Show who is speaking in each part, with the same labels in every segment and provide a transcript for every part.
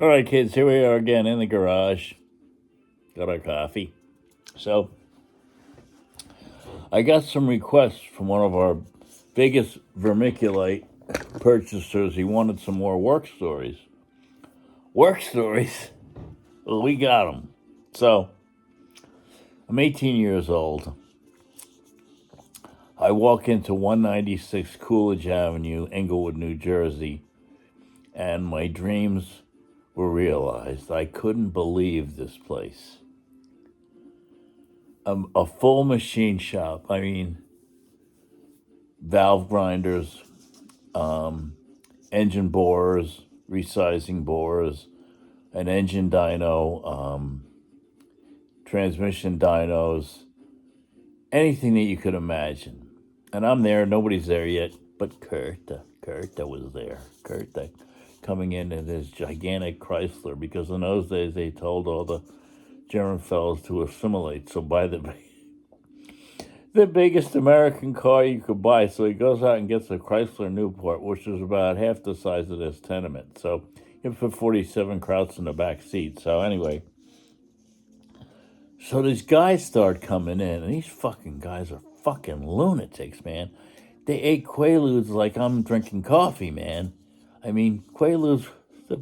Speaker 1: All right, kids, here we are again in the garage. Got our coffee. So, I got some requests from one of our biggest vermiculite purchasers. He wanted some more work stories. Work stories? Well, we got them. So, I'm 18 years old. I walk into 196 Coolidge Avenue, Englewood, New Jersey, and my dreams were realized. I couldn't believe this place. A full machine shop. I mean, valve grinders, engine borers, resizing borers, an engine dyno, transmission dynos, anything that you could imagine. And I'm there, nobody's there yet, but Kurt was there. Kurt coming in his gigantic Chrysler, because in those days they told all the German fellows to assimilate. So buy the biggest American car you could buy. So he goes out and gets a Chrysler Newport, which is about half the size of this tenement. So he put 47 Krauts in the back seat. So anyway, so these guys start coming in, and these fucking guys are fucking lunatics, man. They ate Quaaludes like I'm drinking coffee, man. I mean, Quaaludes, the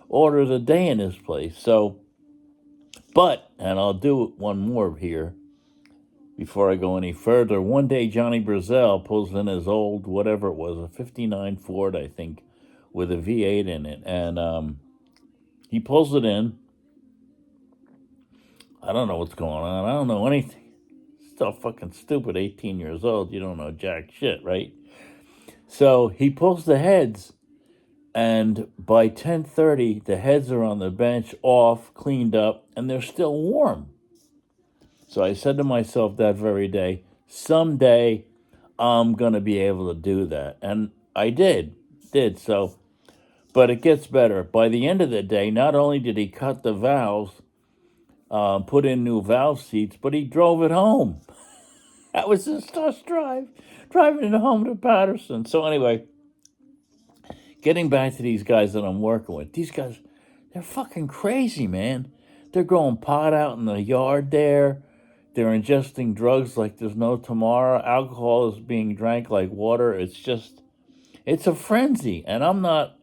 Speaker 1: order of the day in this place. So, but, and I'll do one more here before I go any further. One day, Johnny Brazel pulls in his old, whatever it was, a 59 Ford, I think, with a V8 in it. And he pulls it in. I don't know what's going on. I don't know anything. Still fucking stupid, 18 years old. You don't know jack shit, right? So he pulls the heads, and by 10:30, the heads are on the bench, off, cleaned up, and they're still warm. So I said to myself that very day, someday I'm going to be able to do that. And I did. So, but it gets better. By the end of the day, not only did he cut the valves, put in new valve seats, but he drove it home. That was his first drive, driving it home to Patterson. So anyway, getting back to these guys that I'm working with, these guys, they're fucking crazy, man. They're growing pot out in the yard there. They're ingesting drugs like there's no tomorrow. Alcohol is being drank like water. It's a frenzy. And I'm not,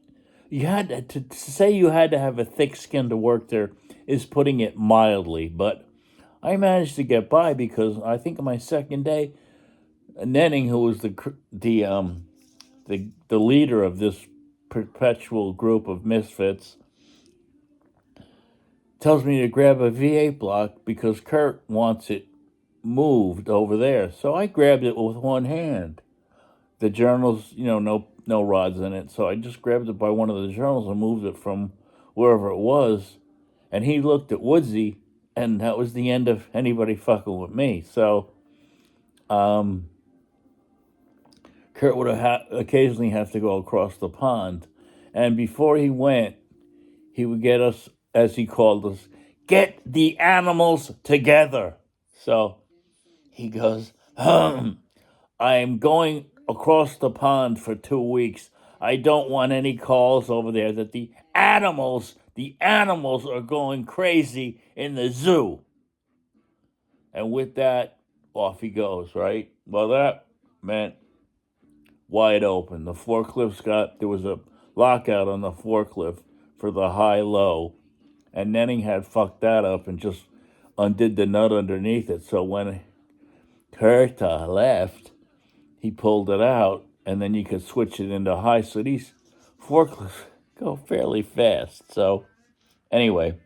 Speaker 1: you had to say you had to have a thick skin to work there is putting it mildly. But I managed to get by because I think on my second day, Nenning, who was the leader of this perpetual group of misfits, tells me to grab a V8 block because Kurt wants it moved over there. So I grabbed it with one hand. The journals, no rods in it. So I just grabbed it by one of the journals and moved it from wherever it was. And he looked at Woodsy, and that was the end of anybody fucking with me. So, Kurt would occasionally have to go across the pond. And before he went, he would get us, as he called us, get the animals together. So he goes, I'm going across the pond for 2 weeks. I don't want any calls over there that the animals are going crazy in the zoo. And with that, off he goes, right? Well, that meant wide open. The forklifts there was a lockout on the forklift for the high-low, and Nenning had fucked that up and just undid the nut underneath it. So when Herta left, he pulled it out, and then you could switch it into high. So these forklifts go fairly fast. So anyway,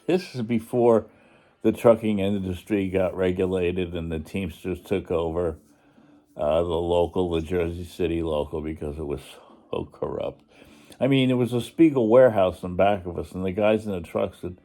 Speaker 1: this is before the trucking industry got regulated and the Teamsters took over the Jersey City local, because it was so corrupt. I mean, there was a Spiegel warehouse in back of us, and the guys in the trucks would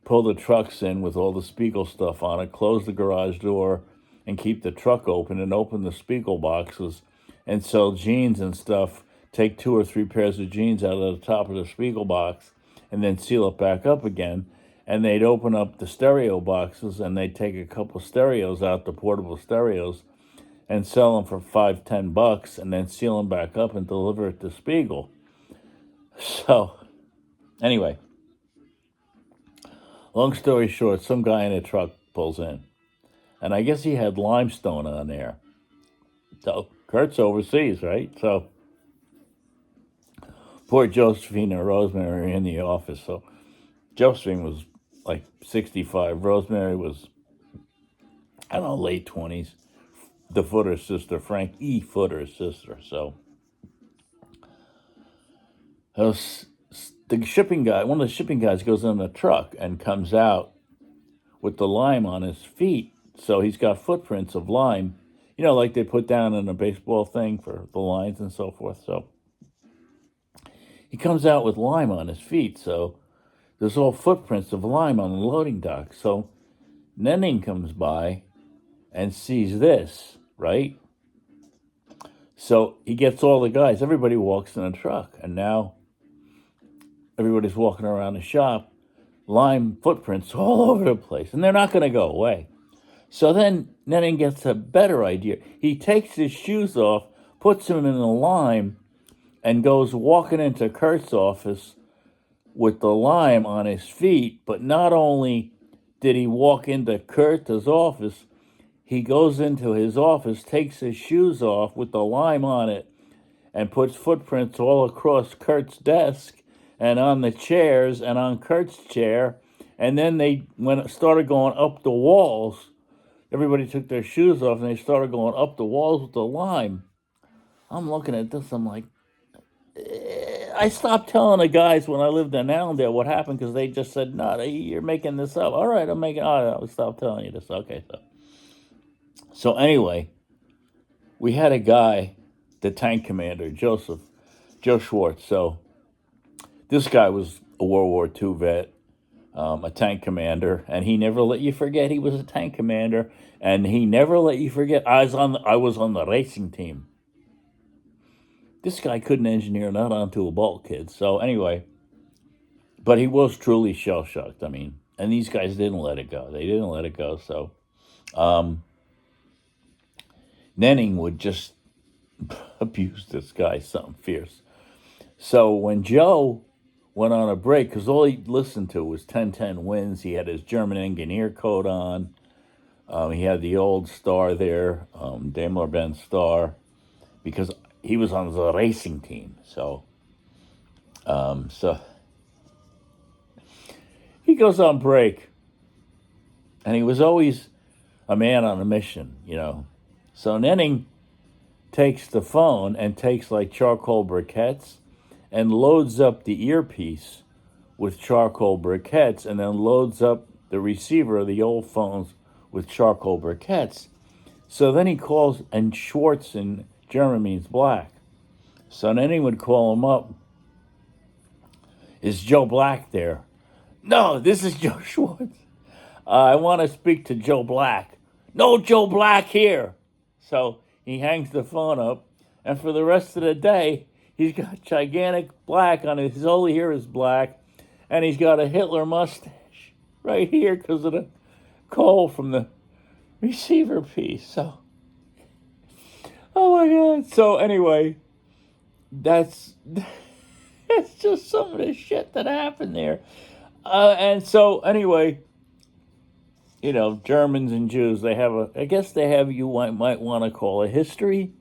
Speaker 1: pull the trucks in with all the Spiegel stuff on it, close the garage door, and keep the truck open, and open the Spiegel boxes and sell jeans and stuff. Take 2 or 3 pairs of jeans out of the top of the Spiegel box and then seal it back up again. And they'd open up the stereo boxes, and they'd take a couple stereos out, the portable stereos, and sell them for $5-10, and then seal them back up and deliver it to Spiegel. So, anyway, long story short, some guy in a truck pulls in. And I guess he had limestone on there. So, Kurt's overseas, right? So, poor Josephine and Rosemary are in the office. So, Josephine was like 65. Rosemary was, I don't know, late 20s. The Footer sister, Frank E. Footer's sister. So, the shipping guy, one of the shipping guys goes in the truck and comes out with the lime on his feet. So he's got footprints of lime, like they put down in a baseball thing for the lines and so forth. So he comes out with lime on his feet. So there's all footprints of lime on the loading dock. So Nenning comes by and sees this, right? So he gets all the guys. Everybody walks in a truck. And now everybody's walking around the shop, lime footprints all over the place. And they're not going to go away. So then Nenning gets a better idea. He takes his shoes off, puts them in the lime, and goes walking into Kurt's office with the lime on his feet. But not only did he walk into Kurt's office, he goes into his office, takes his shoes off with the lime on it, and puts footprints all across Kurt's desk and on the chairs and on Kurt's chair. And then started going up the walls. Everybody took their shoes off and they started going up the walls with the lime. I'm looking at this, I'm like, I stopped telling the guys when I lived in Allendale what happened because they just said, no, you're making this up. All right, I'll stop telling you this. Okay, so anyway, we had a guy, the tank commander, Joe Schwartz. So this guy was a World War II vet, a tank commander, and he never let you forget he was a tank commander, and he never let you forget I was on the racing team. This guy couldn't engineer not onto a bulkhead. So anyway, but he was truly shell-shocked. I mean, and these guys didn't let it go. They didn't let it go. So Nenning would just abuse this guy something fierce. So when Joe went on a break, because all he listened to was 1010 Winds, he had his German engineer coat on. He had the old star there, Daimler-Benz star, because he was on the racing team. So he goes on break, and he was always a man on a mission, So Nenning takes the phone and takes like charcoal briquettes and loads up the earpiece with charcoal briquettes and then loads up the receiver of the old phones with charcoal briquettes. So then he calls, and Schwartz in German means black. So Nenning would call him up. Is Joe Black there? No, this is Joe Schwartz. I want to speak to Joe Black. No Joe Black here. So he hangs the phone up, and for the rest of the day, he's got gigantic black on his whole ear is black, and he's got a Hitler mustache right here because of the coal from the receiver piece. So, oh my God. So anyway, that's just some of the shit that happened there. And so anyway, Germans and Jews, they have you might want to call a history.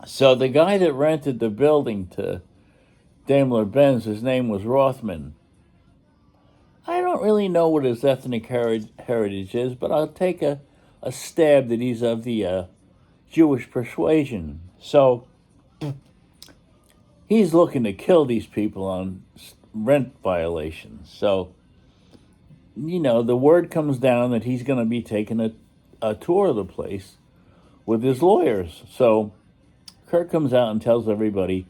Speaker 1: So the guy that rented the building to Daimler-Benz, his name was Rothman. I don't really know what his ethnic heritage is, but I'll take a stab that he's of the Jewish persuasion. So he's looking to kill these people on rent violations. So, the word comes down that he's going to be taking a tour of the place with his lawyers. So Kurt comes out and tells everybody,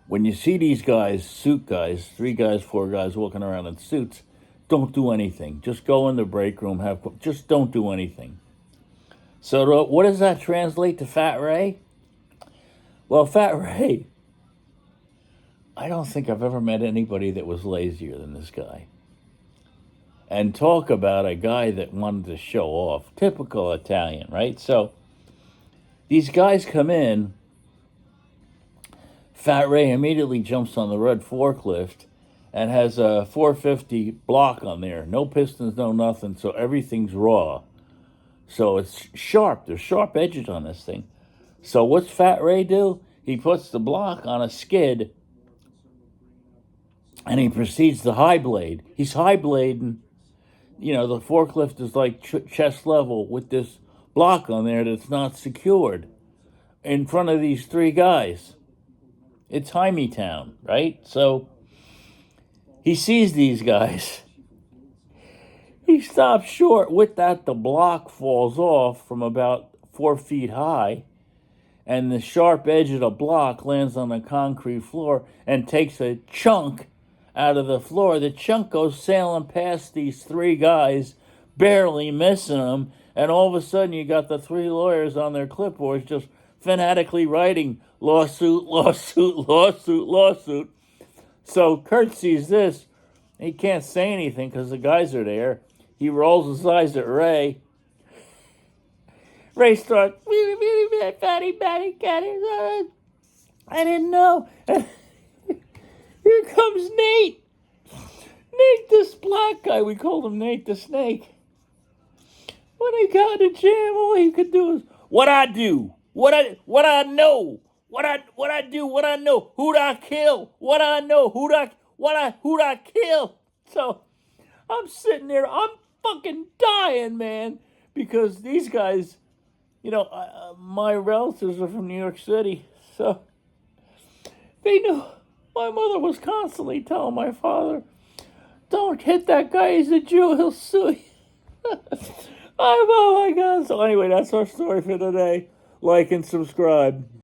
Speaker 1: when you see these guys, suit guys, 3 guys, 4 guys walking around in suits, don't do anything. Just go in the break room, just don't do anything. So what does that translate to Fat Ray? Well, Fat Ray, I don't think I've ever met anybody that was lazier than this guy. And talk about a guy that wanted to show off. Typical Italian, right? So these guys come in. Fat Ray immediately jumps on the red forklift and has a 450 block on there. No pistons, no nothing, so everything's raw. So it's sharp. There's sharp edges on this thing. So what's Fat Ray do? He puts the block on a skid and he proceeds to high blade. He's high blading. You know, the forklift is like chest level with this block on there that's not secured in front of these three guys. It's Town, right? So he sees these guys. He stops short. With that, the block falls off from about 4 feet high, and the sharp edge of the block lands on the concrete floor and takes a chunk out of the floor. The chunk goes sailing past these three guys, barely missing them, and all of a sudden you got the three lawyers on their clipboards just fanatically writing lawsuit, lawsuit, lawsuit, lawsuit. So Kurt sees this. He can't say anything because the guys are there. He rolls his eyes at Ray. Ray starts, fatty, I didn't know. Here comes Nate. Nate, this black guy. We called him Nate the Snake. When he got in the jam, all he could do is, what I do, what I know, what I do, what I know, who'd I kill, what I know, who'd I kill. So I'm sitting there, I'm fucking dying, man, because these guys, you know, my relatives are from New York City, so they knew. My mother was constantly telling my father, don't hit that guy, he's a Jew, he'll sue you. Oh my God. So anyway, that's our story for today. Like and subscribe.